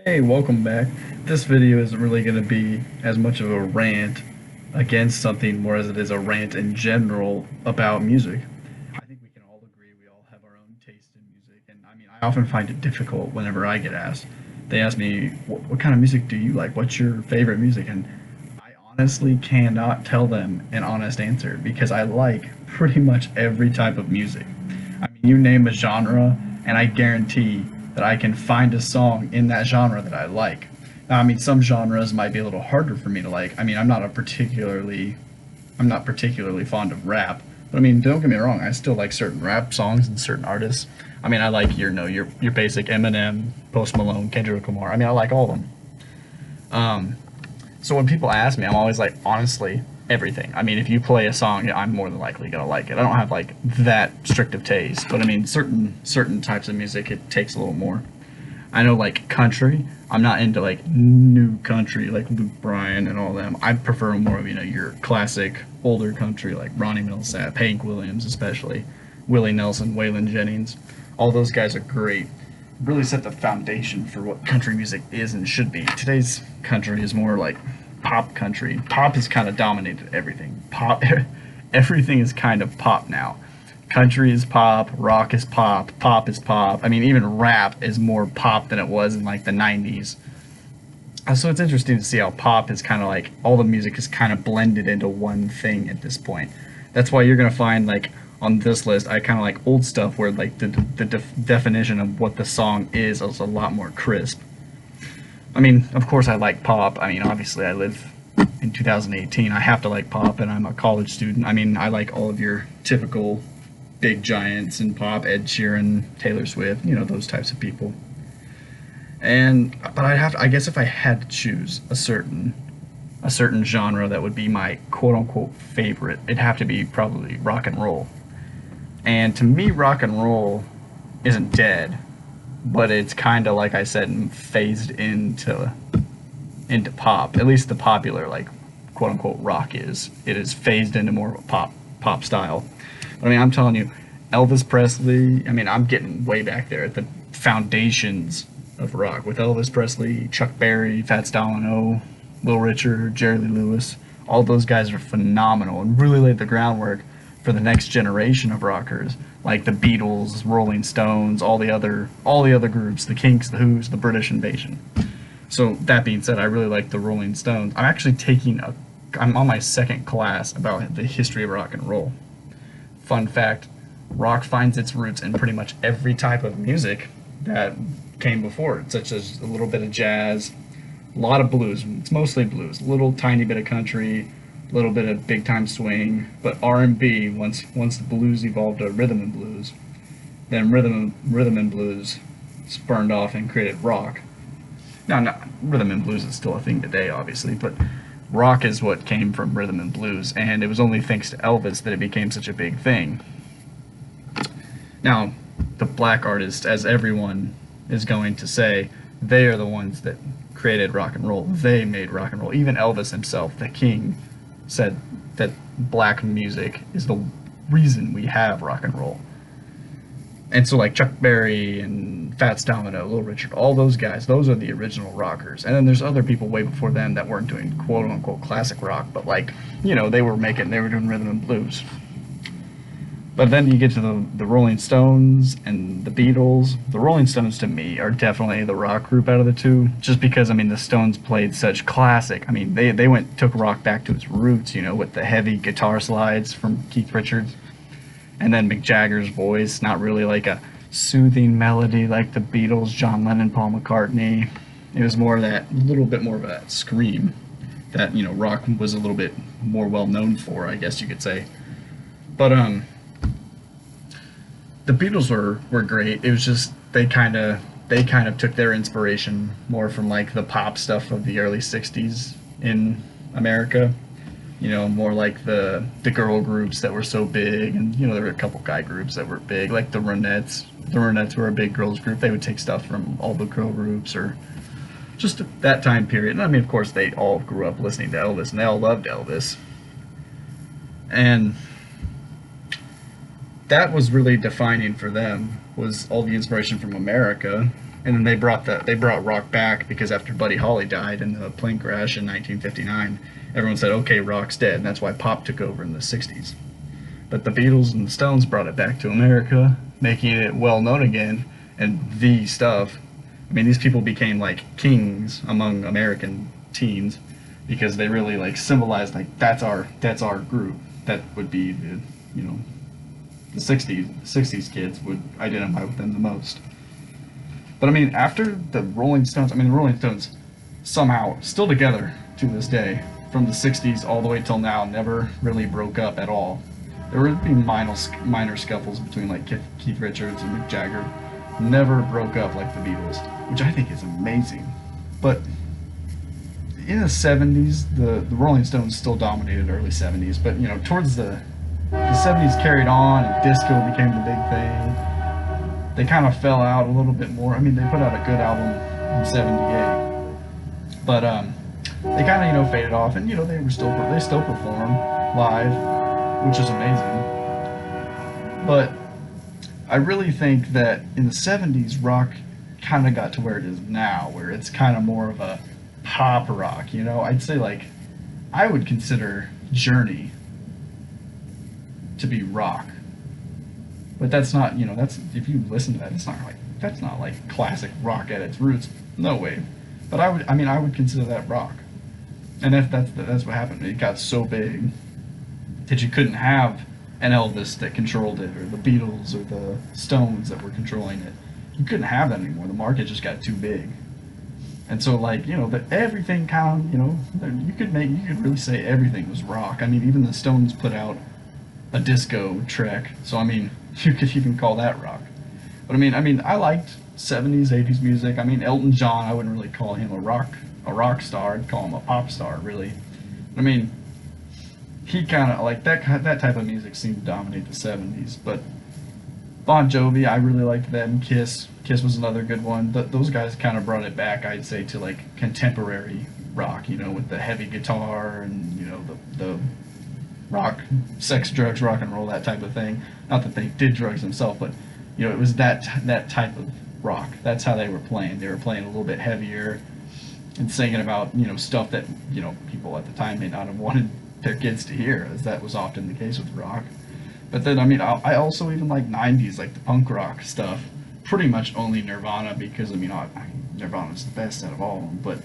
Hey, welcome back. This video isn't really going to be as much of a rant against something more as it is a rant in general about music. I think we can all agree we all have our own taste in music, and I mean, I often find it difficult whenever I get asked. They ask me, what kind of music do you like? What's your favorite music? And I honestly cannot tell them an honest answer because I like pretty much every type of music. I mean, you name a genre, and I guarantee that I can find a song in that genre that I like. Now, I mean, some genres might be a little harder for me to like. I mean, I'm not particularly fond of rap, but I mean, don't get me wrong, I still like certain rap songs and certain artists. I mean, I like your basic Eminem, Post Malone, Kendrick Lamar. I mean, I like all of them. Um, so when people ask me, I'm always like, honestly, everything. I mean, if you play a song, yeah, I'm more than likely gonna like it. I don't have like that strict of taste, but I mean, certain types of music it takes a little more. I know like country. I'm not into like new country like Luke Bryan and all them. I prefer more of your classic older country like Ronnie Milsap, Hank Williams, especially Willie Nelson, Waylon Jennings. All those guys are great. Really set the foundation for what country music is and should be. Today's country is more like pop country. Pop has kind of dominated everything. Pop, everything is kind of pop now. Country is pop, rock is pop, pop is pop. I mean, even rap is more pop than it was in like the 90s. So it's interesting to see how pop is kind of like all the music is kind of blended into one thing at this point. That's why you're gonna find like on this list, I kind of like old stuff where like the definition of what the song is a lot more crisp. I mean, of course, I like pop. I mean, obviously, I live in 2018. I have to like pop, and I'm a college student. I mean, I like all of your typical big giants in pop, Ed Sheeran, Taylor Swift, those types of people. But I guess if I had to choose a certain genre that would be my quote unquote favorite, it'd have to be probably rock and roll. And to me, rock and roll isn't dead, but it's kind of like I said, phased into pop. At least the popular like quote unquote rock is. It is phased into more of a pop style. But I mean, I'm telling you, Elvis Presley. I mean, I'm getting way back there at the foundations of rock with Elvis Presley, Chuck Berry, Fats Domino, Little Richard, Jerry Lee Lewis. All those guys are phenomenal and really laid the groundwork for the next generation of rockers, like the Beatles, Rolling Stones, all the other groups, the Kinks, the Who's, the British Invasion. So that being said, I really like the Rolling Stones. I'm on my second class about the history of rock and roll. Fun fact, rock finds its roots in pretty much every type of music that came before it, such as a little bit of jazz, a lot of blues. It's mostly blues, a little tiny bit of country, a little bit of big time swing, but R&B once the blues evolved to rhythm and blues, then rhythm and blues spurned off and created rock. Now, not, rhythm and blues is still a thing today, obviously, but rock is what came from rhythm and blues, and it was only thanks to Elvis that it became such a big thing. Now, the black artists, as everyone is going to say, they are the ones that created rock and roll. They made rock and roll. Even Elvis himself, the king, said that black music is the reason we have rock and roll. And so like Chuck Berry and Fats Domino, Little Richard, all those guys, those are the original rockers. And then there's other people way before them that weren't doing quote unquote classic rock, but like, they were doing rhythm and blues. But then you get to the Rolling Stones and the Beatles. The Rolling Stones to me are definitely the rock group out of the two, just because I mean the Stones played such classic. I mean they took rock back to its roots, with the heavy guitar slides from Keith Richards, and then Mick Jagger's voice, not really like a soothing melody like the Beatles, John Lennon, Paul McCartney. It was more of that little bit more of that scream that rock was a little bit more well known for, I guess you could say. But the Beatles were great. It was just they kind of took their inspiration more from like the pop stuff of the early '60s in America. More like the girl groups that were so big, and there were a couple guy groups that were big, like the Ronettes. The Ronettes were a big girls group. They would take stuff from all the girl groups or just that time period. And I mean, of course, they all grew up listening to Elvis, and they all loved Elvis. And that was really defining for them, was all the inspiration from America. And then they brought rock back because after Buddy Holly died in the plane crash in 1959, everyone said, okay, rock's dead, and that's why pop took over in the 60s. But the Beatles and the Stones brought it back to America, making it well known again, and the stuff. I mean, these people became like kings among American teens because they really like symbolized like that's our group. That would be the you know the '60s kids would identify with them the most. But I mean, after the Rolling Stones, I mean, the Rolling Stones somehow still together to this day, from the '60s all the way till now, never really broke up at all. There would be minor scuffles between like Keith Richards and Mick Jagger. Never broke up like the Beatles, which I think is amazing. But in the '70s, the Rolling Stones still dominated early '70s. But you know, towards the '70s carried on, and disco became the big thing. They kind of fell out a little bit more. I mean, they put out a good album in '78, but they kind of faded off, and they still perform live, which is amazing. But I really think that in the '70s, rock kind of got to where it is now, where it's kind of more of a pop rock. I'd say like I would consider Journey to be rock. But that's not, that's if you listen to that, that's not like classic rock at its roots. No way. But I would consider that rock. And that's what happened. It got so big that you couldn't have an Elvis that controlled it, or the Beatles, or the Stones that were controlling it. You couldn't have that anymore. The market just got too big. And so like, that everything kind of, you could really say everything was rock. I mean, even the Stones put out a disco track. So I mean, you could even call that rock. But I mean, I liked '70s, '80s music. I mean, Elton John, I wouldn't really call him a rock star. I'd call him a pop star, really. I mean, he kind of like that type of music seemed to dominate the '70s. But Bon Jovi, I really liked them. Kiss was another good one. Those guys kind of brought it back, I'd say, to like contemporary rock. With the heavy guitar and the rock, sex, drugs, rock and roll, that type of thing. Not that they did drugs themselves, but it was that type of rock. That's how they were playing. They were playing a little bit heavier and singing about stuff that people at the time may not have wanted their kids to hear, as that was often the case with rock. But then I mean, I also even like '90s, like the punk rock stuff. Pretty much only Nirvana, because Nirvana's the best out of all of them, but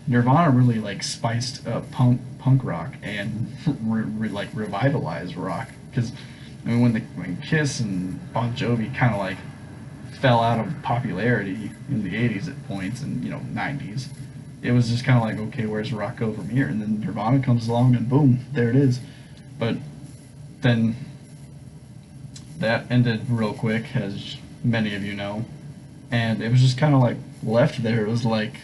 Nirvana really like spiced up punk rock and like revitalized rock. Because I mean, when Kiss and Bon Jovi kind of like fell out of popularity in the '80s at points, and '90s, it was just kind of like, okay, where's rock go from here? And then Nirvana comes along, and boom, there it is. But then that ended real quick, as many of you know, and it was just kind of like left there. It was like,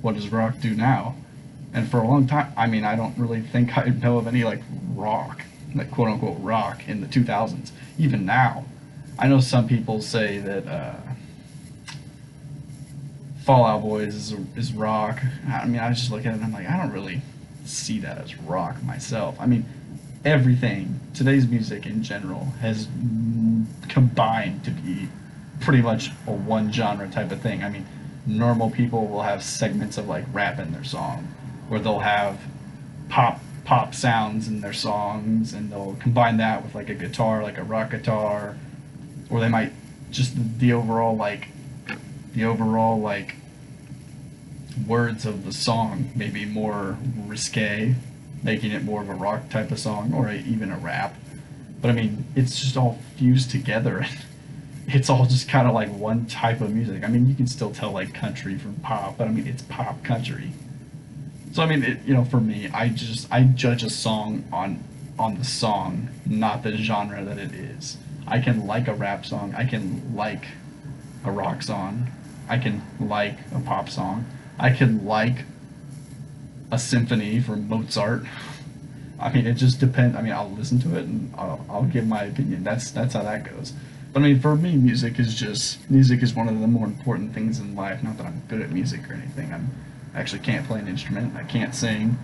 what does rock do now? And for a long time, I mean, I don't really think I know of any like rock, like quote unquote rock, in the 2000s. Even now, I know some people say that Fall Out Boys is rock. I mean, I just look at it and I'm like, I don't really see that as rock myself. I mean, everything, today's music in general, has combined to be pretty much a one genre type of thing. I mean, normal people will have segments of like rap in their song, or they'll have pop sounds in their songs, and they'll combine that with like a guitar, like a rock guitar, or they might just the overall words of the song may be more risque, making it more of a rock type of song, or even a rap. But I mean, it's just all fused together. It's all just kind of like one type of music. I mean, you can still tell like country from pop, but I mean, it's pop country. So I mean, for me, I judge a song on the song, not the genre that it is. I can like a rap song, I can like a rock song, I can like a pop song, I can like a symphony from Mozart. I mean, it just depends. I mean, I'll listen to it and I'll give my opinion. That's how that goes. But I mean, for me, music is one of the more important things in life. Not that I'm good at music or anything. I actually can't play an instrument. I can't sing.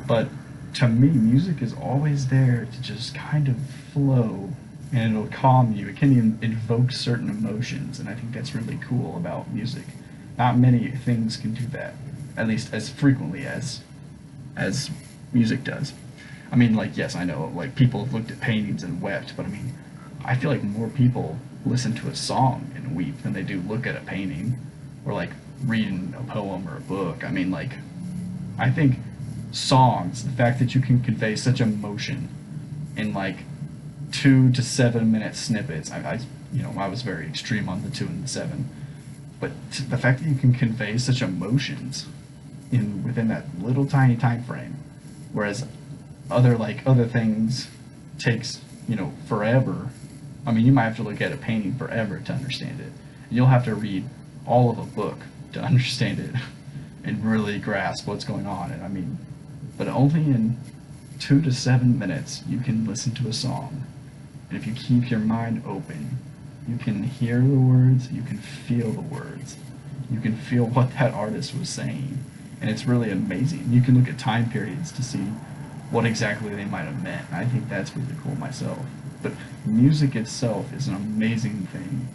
But to me, music is always there to just kind of flow and it'll calm you. It can even invoke certain emotions, and I think that's really cool about music. Not many things can do that, at least as frequently as music does. I mean, like, yes, I know, like, people have looked at paintings and wept, but I mean, I feel like more people listen to a song and weep than they do look at a painting or, like, reading a poem or a book. I mean, like, I think songs, the fact that you can convey such emotion in, like, 2 to 7 minute snippets. I was very extreme on the 2 and the 7, but the fact that you can convey such emotions in within that little tiny time frame, whereas other things takes forever. I mean, you might have to look at a painting forever to understand it. And you'll have to read all of a book to understand it and really grasp what's going on. And I mean, but only in 2 to 7 minutes you can listen to a song. And if you keep your mind open, you can hear the words, you can feel the words, you can feel what that artist was saying. And it's really amazing. You can look at time periods to see what exactly they might have meant. I think that's really cool myself. But music itself is an amazing thing.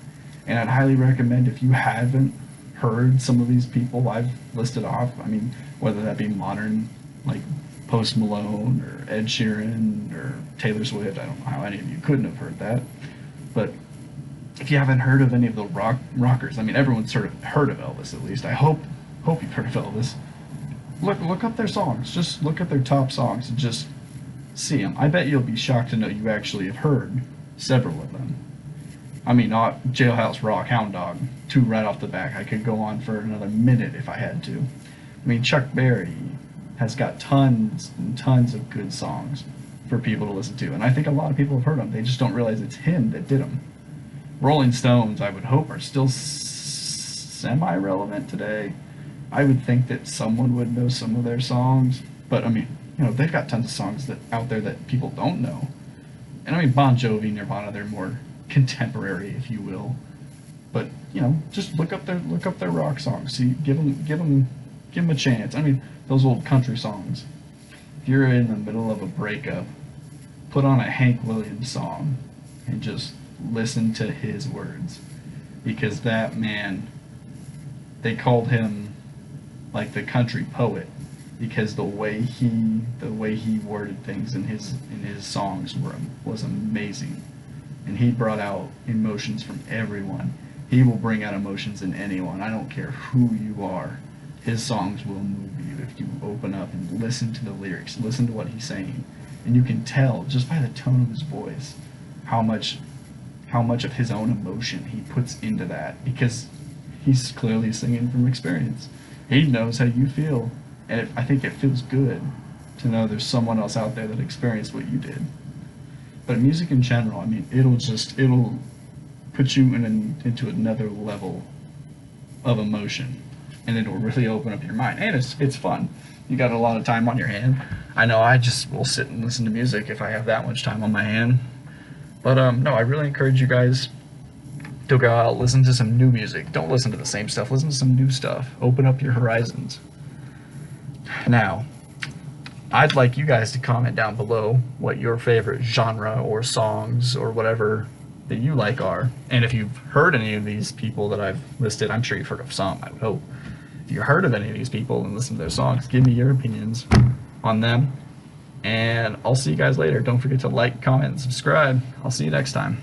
And I'd highly recommend, if you haven't heard some of these people I've listed off, I mean, whether that be modern, like Post Malone or Ed Sheeran or Taylor Swift, I don't know how any of you couldn't have heard that. But if you haven't heard of any of the rockers, I mean, everyone's sort of heard of Elvis at least. I hope you've heard of Elvis. Look up their songs. Just look at their top songs and just see them. I bet you'll be shocked to know you actually have heard several of them. I mean, not Jailhouse Rock, Hound Dog, two right off the back. I could go on for another minute if I had to. I mean, Chuck Berry has got tons and tons of good songs for people to listen to, and I think a lot of people have heard them. They just don't realize it's him that did them. Rolling Stones, I would hope, are still semi-relevant today. I would think that someone would know some of their songs, but I mean, they've got tons of songs out there that people don't know. And I mean, Bon Jovi, Nirvana, they're more contemporary, if you will. But just look up their rock songs. See, give them a chance. I mean, those old country songs. If you're in the middle of a breakup, put on a Hank Williams song and just listen to his words, because that man, they called him like the country poet, because the way he worded things in his songs was amazing, and he brought out emotions from everyone. He will bring out emotions in anyone. I don't care who you are. His songs will move you if you open up and listen to the lyrics, listen to what he's saying, and you can tell just by the tone of his voice how much of his own emotion he puts into that, because he's clearly singing from experience. He knows how you feel, and I think it feels good to know there's someone else out there that experienced what you did. But music in general, I mean, it'll put you into another level of emotion, and it'll really open up your mind, and it's fun. You got a lot of time on your hand. I know I just will sit and listen to music if I have that much time on my hand. But no, I really encourage you guys to go out, listen to some new music. Don't listen to the same stuff. Listen to some new stuff. Open up your horizons. Now, I'd like you guys to comment down below what your favorite genre or songs or whatever that you like are. And if you've heard any of these people that I've listed, I'm sure you've heard of some, I would hope. If you've heard of any of these people and listened to their songs, give me your opinions on them. And I'll see you guys later. Don't forget to like, comment, and subscribe. I'll see you next time.